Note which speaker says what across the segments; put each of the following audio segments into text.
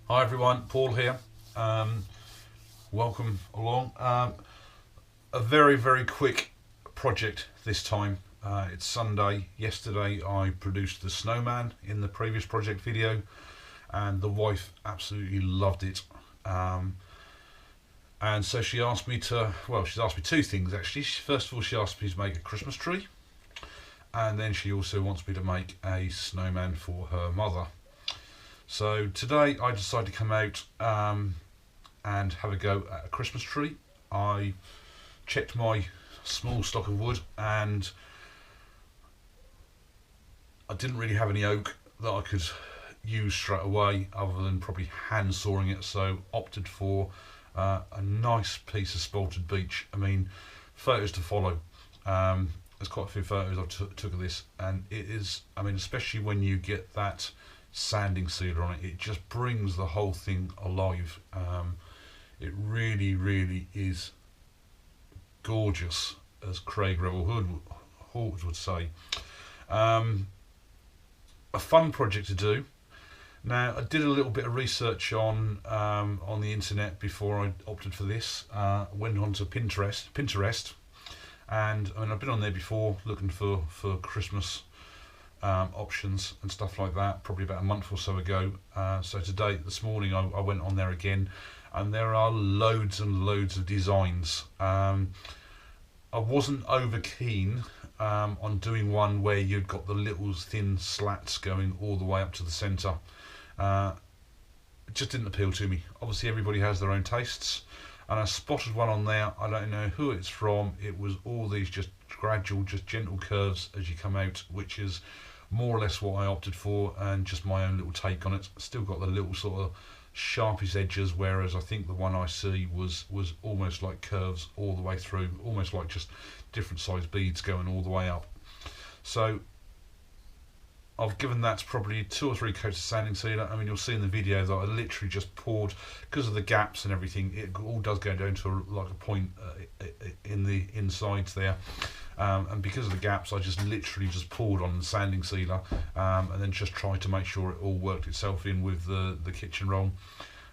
Speaker 1: Hi everyone, Paul here. Welcome along. A very quick project this time. It's Sunday. Yesterday I produced the Snowman in the previous project video, and the wife absolutely loved it. And so she asked me to, well, she's asked me two things actually. First of all, she asked me to make a Christmas tree, and then she also wants me to make a snowman for her mother. So today I decided to come out and have a go at a Christmas tree. I checked my small stock of wood, and I didn't really have any oak that I could use straight away other than probably hand sawing it, so opted for a nice piece of spalted beech. I mean, photos to follow. There's quite a few photos I took of this, and it is, I mean, especially when you get that sanding sealer on it, it just brings the whole thing alive. It really is gorgeous, as Craig Revel-Hawes would say. A fun project to do. Now, I did a little bit of research on the internet before I opted for this. Went onto Pinterest, and I mean, I've been on there before looking for Christmas options and stuff like that, probably about a month or so ago. So today, this morning, I went on there again, and there are loads and loads of designs. I wasn't over keen on doing one where you'd got the little thin slats going all the way up to the centre. It just didn't appeal to me. Obviously everybody has their own tastes, and I spotted one on there. I don't know who it's from. It was all these just gradual, just gentle curves as you come out, which is more or less what I opted for, and just my own little take on it. Still got the little sort of sharpish edges, whereas I think the one I see was almost like curves all the way through, almost like just different size beads going all the way up. So I've given that probably 2 or 3 coats of sanding sealer. I mean, you'll see in the video that I literally just poured, because of the gaps and everything, it all does go down to like a point in the insides there. And because of the gaps, I just literally just poured on the sanding sealer, and then just tried to make sure it all worked itself in with the kitchen roll.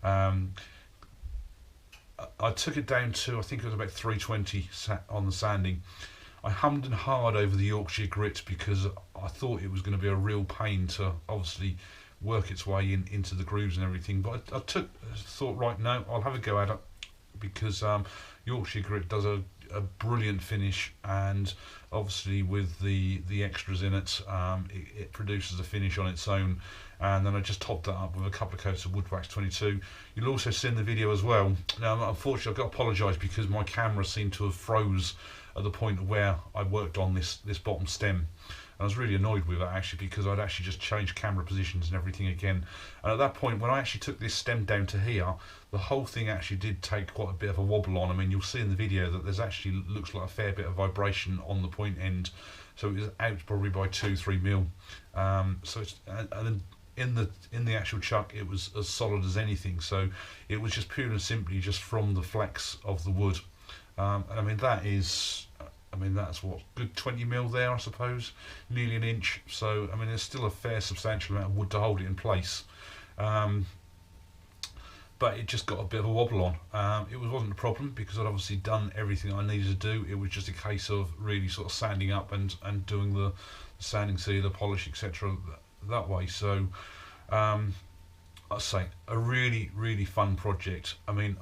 Speaker 1: I took it down to, I think it was about 320 on the sanding. I hummed and hawed over the Yorkshire Grit because I thought it was going to be a real pain to obviously work its way into the grooves and everything. But I thought, right, no, I'll have a go at it, because Yorkshire Grit does a brilliant finish, and obviously with the extras in it, it produces a finish on its own. And then I just topped that up with a couple of coats of wood wax 22. You'll also see in the video as well. Now, unfortunately, I've got to apologise because my camera seemed to have froze at the point where I worked on this bottom stem. I was really annoyed with that actually, because I'd actually just changed camera positions and everything again. And at that point, when I actually took this stem down to here, the whole thing actually did take quite a bit of a wobble on. I mean, you'll see in the video that there's actually looks like a fair bit of vibration on the point end. So it was out probably by 2-3 mil. So it's, and then in the actual chuck, it was as solid as anything. So it was just pure and simply just from the flex of the wood. And I mean, that's what, good 20 mil there, I suppose, nearly an inch. So I mean, there's still a fair substantial amount of wood to hold it in place. But it just got a bit of a wobble on. It wasn't a problem because I'd obviously done everything I needed to do. It was just a case of really sort of sanding up and doing the sanding sealer, polish, etc. that way. So I'd say a really fun project. I mean,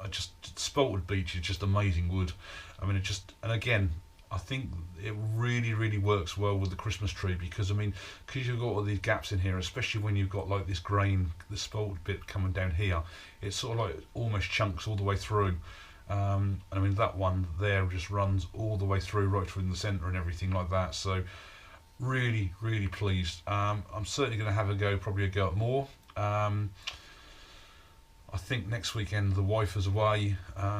Speaker 1: Spalted Beech is just amazing wood. I mean, and again, I think it really works well with the Christmas tree, because I mean, because you've got all these gaps in here, especially when you've got like this grain, the spalted bit coming down here, it's sort of like almost chunks all the way through. I mean, that one there just runs all the way through, right through in the centre and everything like that. So really pleased. I'm certainly going to have probably a go at more. I think next weekend the wife is away.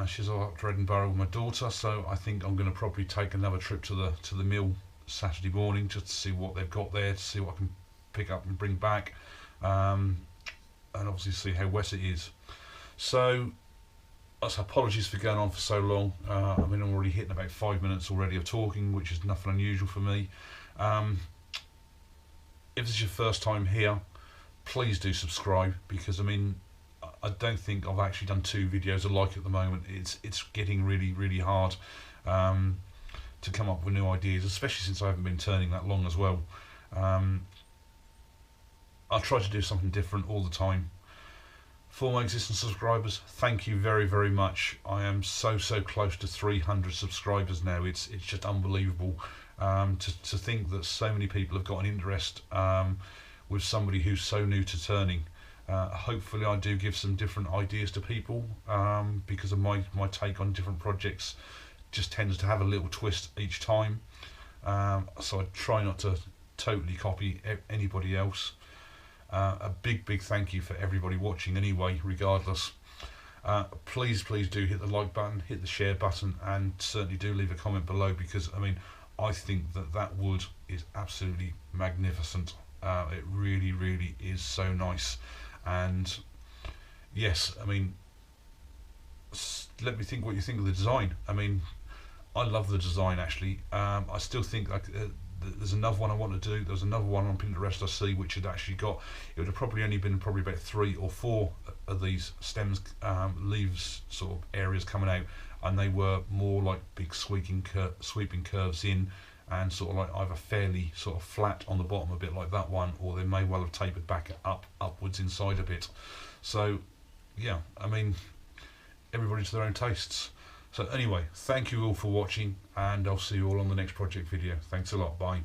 Speaker 1: She's off to Edinburgh with my daughter, so I think I'm going to probably take another trip to the mill Saturday morning just to see what they've got there, to see what I can pick up and bring back, and obviously see how wet it is. So apologies for going on for so long. I mean, I'm already hitting about 5 minutes already of talking, which is nothing unusual for me. If this is your first time here, please do subscribe, because I mean, I don't think I've actually done 2 videos alike at the moment. It's getting really hard to come up with new ideas, especially since I haven't been turning that long as well. I try to do something different all the time. For my existing subscribers, thank you very much. I am so close to 300 subscribers now. It's just unbelievable to think that so many people have got an interest with somebody who's so new to turning. Hopefully I do give some different ideas to people because of my take on different projects just tends to have a little twist each time. So I try not to totally copy anybody else. A big thank you for everybody watching anyway, regardless. Please do hit the like button, hit the share button, and certainly do leave a comment below, because I mean, I think that wood is absolutely magnificent. It really is so nice. And yes, I mean, let me think what you think of the design. I mean, I love the design actually. I still think like there's another one I want to do. There's another one on Pinterest I see which had actually got, it would have probably only been about 3 or 4 of these stems, leaves sort of areas coming out, and they were more like big sweeping curves in, and sort of like either fairly sort of flat on the bottom, a bit like that one, or they may well have tapered back upwards inside a bit. So yeah, I mean, everybody to their own tastes. So anyway, thank you all for watching, and I'll see you all on the next project video. Thanks a lot. Bye.